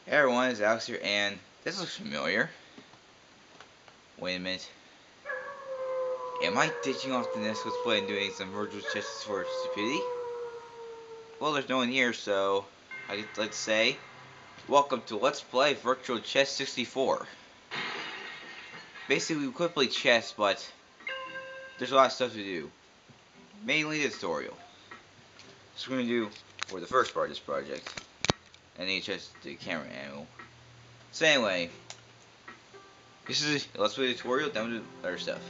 Hey everyone, it's Alex here, and this looks familiar. Wait a minute. Am I ditching off the next Let's Play and doing some virtual chess for Stupidity? Well, there's no one here, so let's say, welcome to Let's Play Virtual Chess 64. Basically, we could play chess, but there's a lot of stuff to do. Mainly the tutorial. So we're going to do, for the first part of this project, and then just the camera angle. So anyway, this is a Let's Play tutorial, then we'll do other stuff.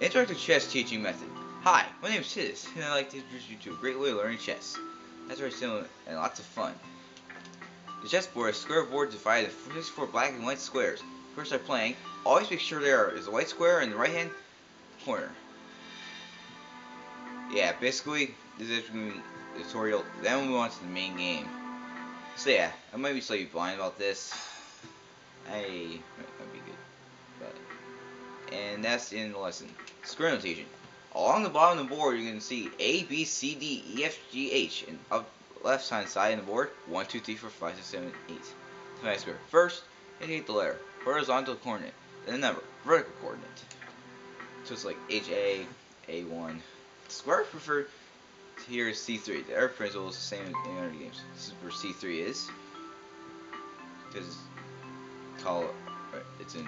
Interactive chess teaching method. Hi, my name is Tiz, and I'd like to introduce you to a great way of learning chess. That's very simple and lots of fun. The chessboard is a square board divided into 64 black and white squares. First start playing, always make sure there is a white square in the right hand corner. Yeah, basically, this is going to be the tutorial, then we'll move on to the main game. So yeah, I might be slightly blind about this. Might be good. And that's in the lesson. Square notation. Along the bottom of the board, you can see A, B, C, D, E, F, G, H. And up left hand side of the board, 1, 2, 3, 4, 5, 6, 7, 8. To my square. First, indicate the letter. Horizontal coordinate. Then the number. Vertical coordinate. So it's like HA, A1. Square preferred here is C3. The error principle is the same in other games. This is where C3 is. Because it's in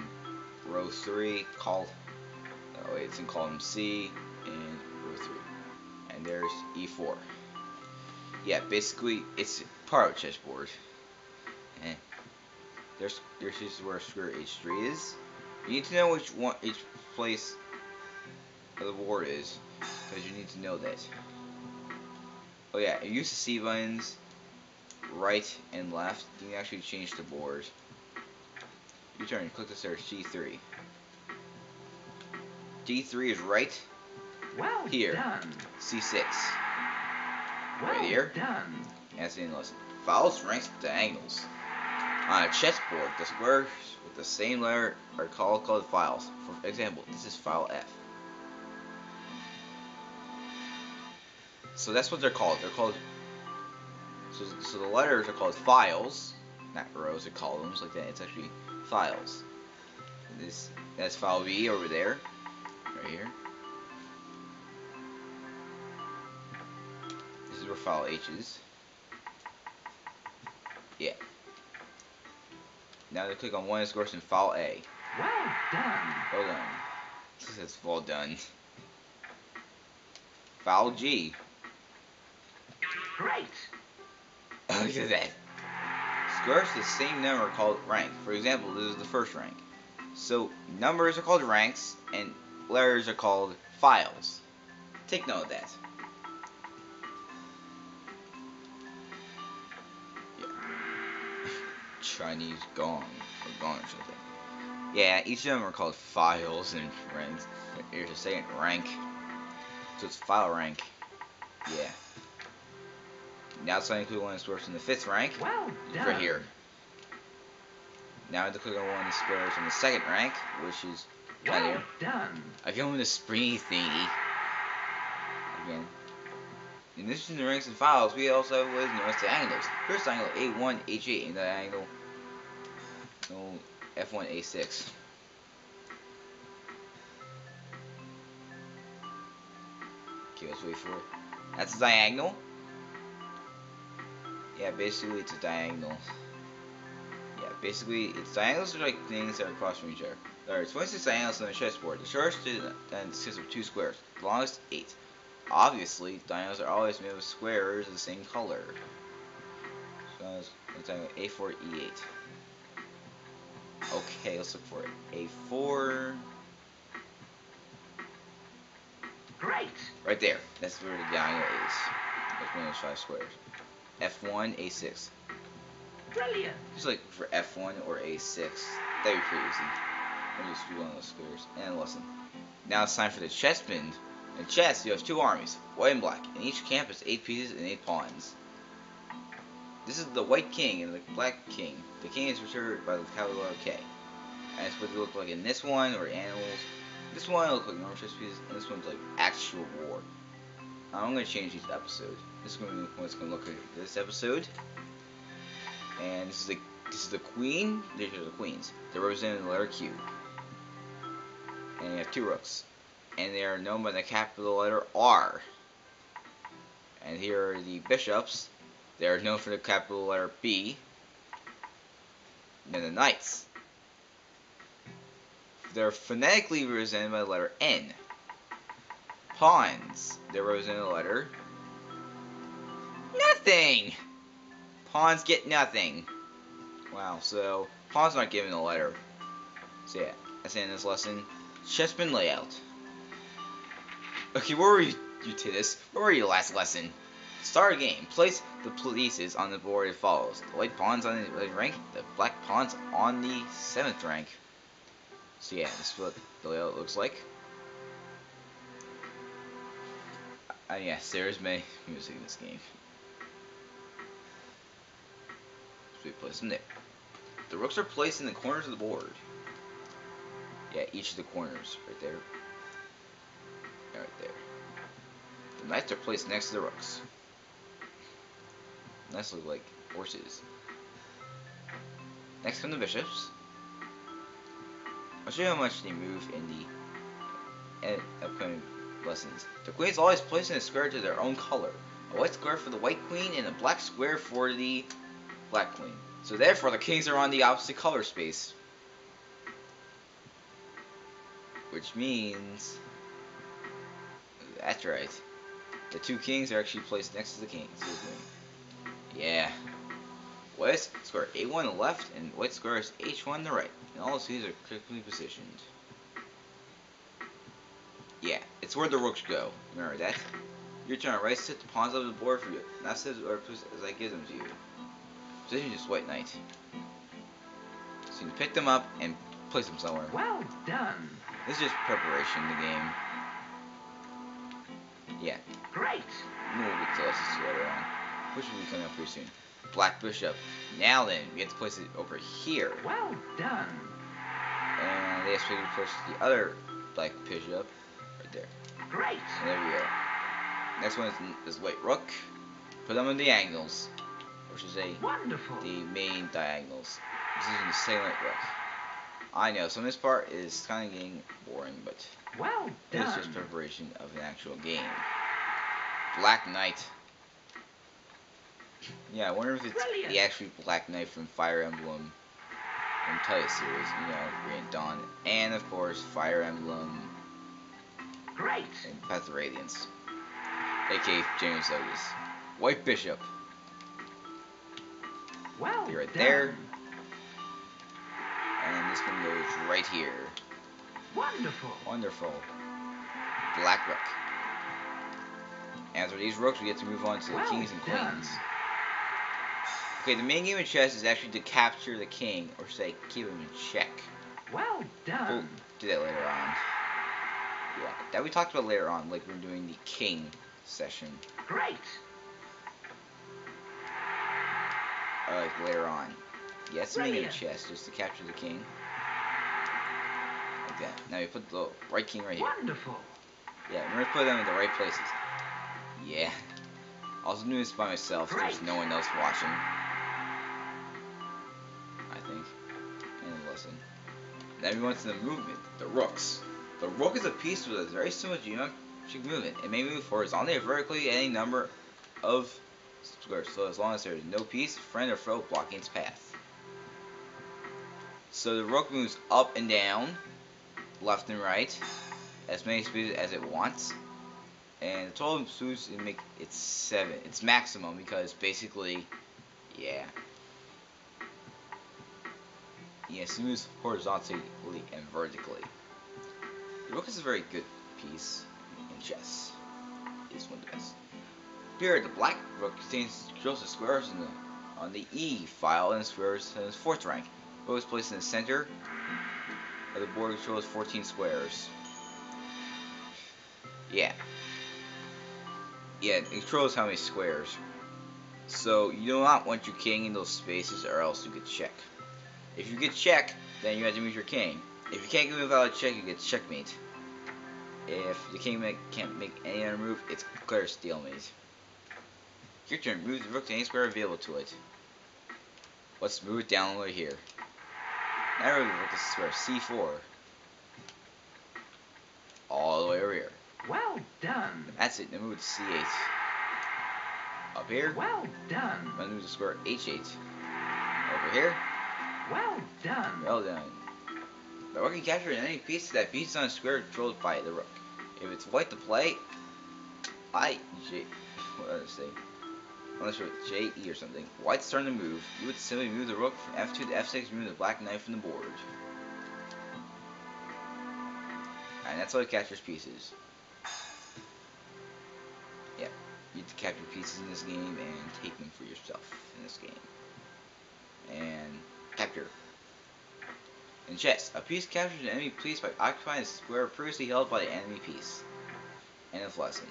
row 3, it's in column C and row 3. And there's E4. Yeah, basically it's part of a chessboard. And this is where square H3 is. You need to know each place of the board is, because you need to know that. Oh yeah, use the C buttons, right and left. You can actually change the board. You turn, click the search G3. D3 is right here. Done. C6. Well Right here. Done. That's the end lesson. Files, ranks, diagonals. On a chessboard, the squares with the same letter are called files. For example, this is file F. So that's what they're called. They're called. So the letters are called files, not rows or columns like that. It's actually files. That's file V over there, right here. This is where file H is. Yeah. Now to click on one, of course, in file A. Well done. Well done. This says well done. File G. Great. Look at that. Squares with the same number are called rank. For example, this is the first rank. So numbers are called ranks and letters are called files. Take note of that. Yeah. Chinese gong or gong or something. Yeah, each of them are called files and ranks. Here's a second rank. So it's file rank. Yeah. Now it's time to click on one of the squares in the 5th rank. Well done. Right here. Now I have to click on one of the squares in the 2nd rank, which is right here. Done. I go in the springy thingy. Again. In addition to the ranks and files, we also have what is known as diagonals. First diagonal A1, H8, and diagonal F1, A6. Okay, let's wait for it. That's a diagonal. Yeah, basically it's a diagonal. Yeah, basically it's diagonals are like things that are across from each other. There are 26 diagonals on the chessboard. The shortest then consists of 2 squares. The longest 8. Obviously, diagonals are always made of squares of the same color. So let's diagonal A4, E8. Okay, let's look for it. A4. Great. Right there. That's where the diagonal is. That's one of those 5 squares. F1, A6. Brilliant. Just like for F1 or A6. That'd be pretty easy. We'll just do one of those squares. And lesson. Now it's time for the chess bend. In chess, you have 2 armies, white and black. In each camp is 8 pieces and 8 pawns. This is the white king and the black king. The king is represented by the capital letter K. And it's what they look like in this one, or animals. This one looks like normal chess pieces, and this one's like actual war. I'm going to change each episode. This is going to be what it's going to look like this episode. And this is like This is the queen. These are the queens. They're represented in the letter Q. And you have 2 rooks. And they are known by the capital letter R. And here are the bishops. They are known for the capital letter B. And then the knights. They're phonetically represented by the letter N. Pawns. They're represented by the letter nothing. Pawns get nothing. Wow, so pawns not given a letter. So yeah, that's the end of this lesson. Chessman layout. Okay, where were you did this? Where were you last lesson? Start a game. Place the pieces on the board as follows. The white pawns on the 8th rank, the black pawns on the 7th rank. So yeah, this is what the layout looks like. And yes, there is many music in this game. So we place them there. The rooks are placed in the corners of the board. Yeah, each of the corners. Right there. And right there. The knights are placed next to the rooks. Knights look like horses. Next come the bishops. I'll show you how much they move in the upcoming lessons. The queen's always placed in a square to their own color. A white square for the white queen and a black square for the black queen. So therefore the kings are on the opposite color space. Which means... That's right. The 2 kings are actually placed next to the king. Yeah. White square A1 on the left and white square is H1 on the right. And all the keys are correctly positioned. Yeah, it's where the rooks go. Remember that? Your turn. Right, set the pawns on the board for you. Not set or as I give them to you. Position just white knight. So you pick them up and place them somewhere. Well done. This is just preparation in the game. Yeah. Great. We'll get to lessons later on. Which will be coming up pretty soon. Black bishop. Now then, we have to place it over here. Well done. And they have to place the other black bishop right there. Great. And there we go. Next one is white rook. Put them in diagonals, which is Wonderful. the main diagonals. This is the same white rook. I know some of this part is kind of getting boring, but well done. It's just preparation of an actual game. Black Knight. Yeah, I wonder if it's Brilliant. the actual Black Knight from Fire Emblem from Titus series, you know, Radiant Dawn, and of course Fire Emblem Great. and Path of Radiance, aka James Douglas. White Bishop. Well You're right done. there. And this one goes right here. Wonderful. Wonderful. Black Rook. After these rooks, we get to move on to the well kings and done. queens. Okay, the main game of chess is actually to capture the king, or say, keep him in check. Well done. We'll do that later on. Yeah, that we talked about later on, like we're doing the king session. Great. Like later on. Yeah, it's the main game of Brilliant. chess, just to capture the king. Like that. Now we put the right king right here. Wonderful. Yeah, we're gonna put them in the right places. Yeah. I was doing this by myself, Great. there's no one else watching. I think. And listen. Then we went to the movement, the rooks. The rook is a piece with a very similar geometric movement. It may move horizontally or vertically any number of squares, so as long as there is no piece, friend, or foe blocking its path. So the rook moves up and down, left and right, as many speeds as it wants. And the total moves it make it 7. It's maximum because basically, yeah. Yes, it moves horizontally and vertically. The rook is a very good piece in chess. It's one of the best. Here, the black rook controls the squares on the E file and squares in its 4th rank. The rook is placed in the center of the board, controls 14 squares. Yeah. Yeah, it controls how many squares. So you do not want your king in those spaces or else you get check. If you get check, then you have to move your king. If you can't move out of check, you get checkmate. If the king can't make any other move, it's clear stalemate. Your turn. Move the rook to any square available to it. Let's move it down over here. Now we're going to square C4 all the way over here. Well done. That's it. Then move it to C8. Up here. Well done. Then move to square H8. Over here. Well done. Well done. The rook can capture any piece that beats on a square controlled by the rook. If it's white to play, what did I say? Unless with J, E or something. White's turn to move. You would simply move the rook from F2 to F6, remove the black knight from the board. And that's how it captures pieces. Yeah, you have to capture pieces in this game and take them for yourself in this game. And capture. In chess, a piece captures an enemy piece by occupying a square previously held by the enemy piece. End of lesson.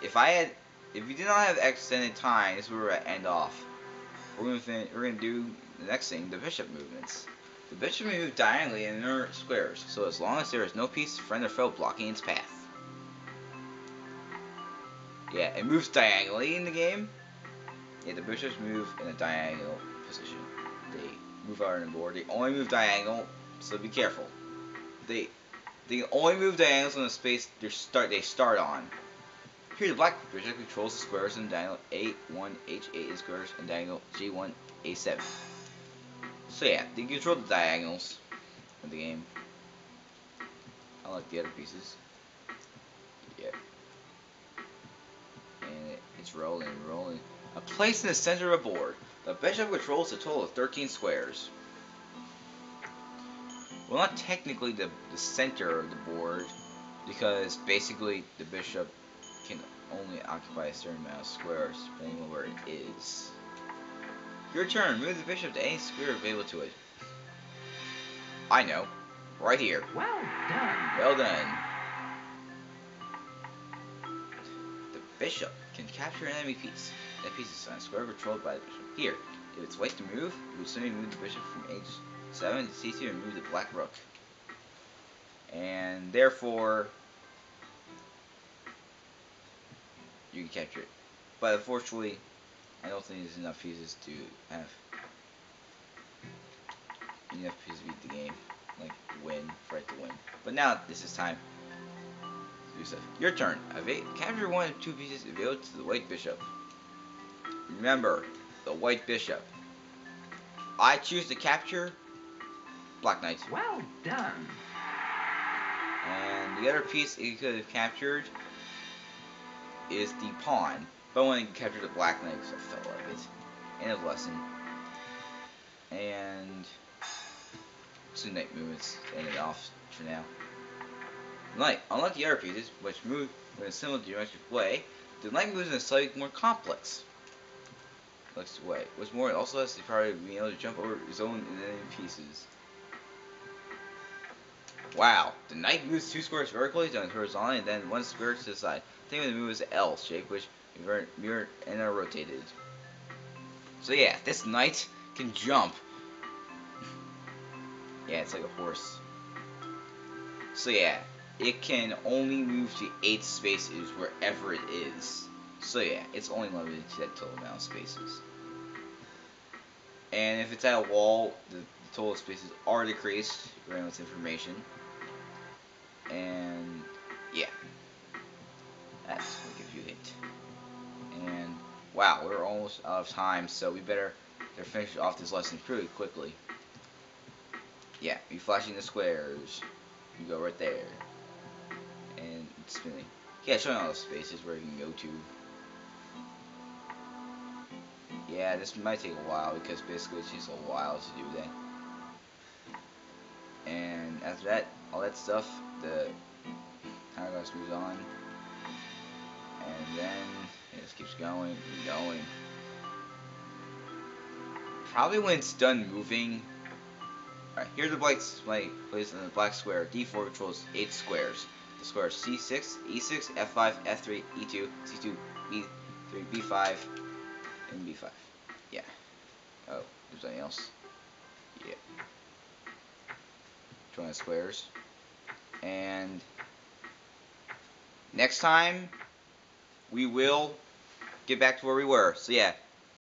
If you did not have extended time, this is where we're at end off. We're gonna do the next thing, the bishop movements. The bishop may move diagonally in inner squares, so as long as there is no piece, friend or foe blocking its path. Yeah, it moves diagonally in the game. Yeah, the bishops move in a diagonal position. They move out on the board. They only move diagonal, so be careful. They only move diagonals on the space they start on. Here, the black bishop controls the squares in diagonal A1, H8 is squares, and diagonal G1, A7. So yeah, they control the diagonals of the game. I like the other pieces. Yeah. And it's rolling, rolling. A place in the center of a board. The bishop controls a total of 13 squares. Well, not technically the center of the board, because basically the bishop can only occupy a certain amount of squares, depending on where it is. Your turn. Move the bishop to any square available to it. I know. Right here. Well done. Well done. The bishop can capture an enemy piece. That piece is on a square controlled by the bishop. Here, if it's white to move, you would simply move the bishop from H7 to C2 and move the black rook. And therefore, you can capture it. But unfortunately, I don't think there's enough pieces to have enough pieces to beat the game, like win, right to win. But now this is time to do stuff. Your turn. Capture one of two pieces available to the white bishop. Remember, the white bishop. I choose to capture black knight. Well done. And the other piece it could have captured is the pawn. But I want to capture the black knight because I felt like it. End of lesson. And 2 knight movements to end it off for now. Knight, unlike the other pieces, which move in a similar geometric way, the knight moves in a slightly more complex way. Which more also has the power of being able to jump over his own and enemy pieces. Wow, the knight moves 2 squares vertically, then horizontally, and then 1 square to the side. Think of the move as an L shape, which mirrored and are rotated. So yeah, this knight can jump. Yeah, it's like a horse. So yeah, it can only move to 8 spaces wherever it is. So yeah, it's only limited to that total amount of spaces. And if it's at a wall, the total spaces are decreased, running with information. And yeah, that's what gives you it. And wow, we're almost out of time, so we better finish off this lesson pretty quickly. Yeah, you flashing the squares, you go right there, and it's spinning. Yeah, showing all the spaces where you can go to. Yeah, this might take a while because basically it's just a while to do that. And after that, all that stuff, the hourglass moves on, and then it just keeps going and going. Probably when it's done moving. Alright, here's the black place in the black square. D4 controls 8 squares. The squares C6, E6, F5, F3, E2, C2, B3, B5, and B5. Yeah. Oh, there's anything else? Yeah. Drawing the squares. And next time we will get back to where we were. So yeah,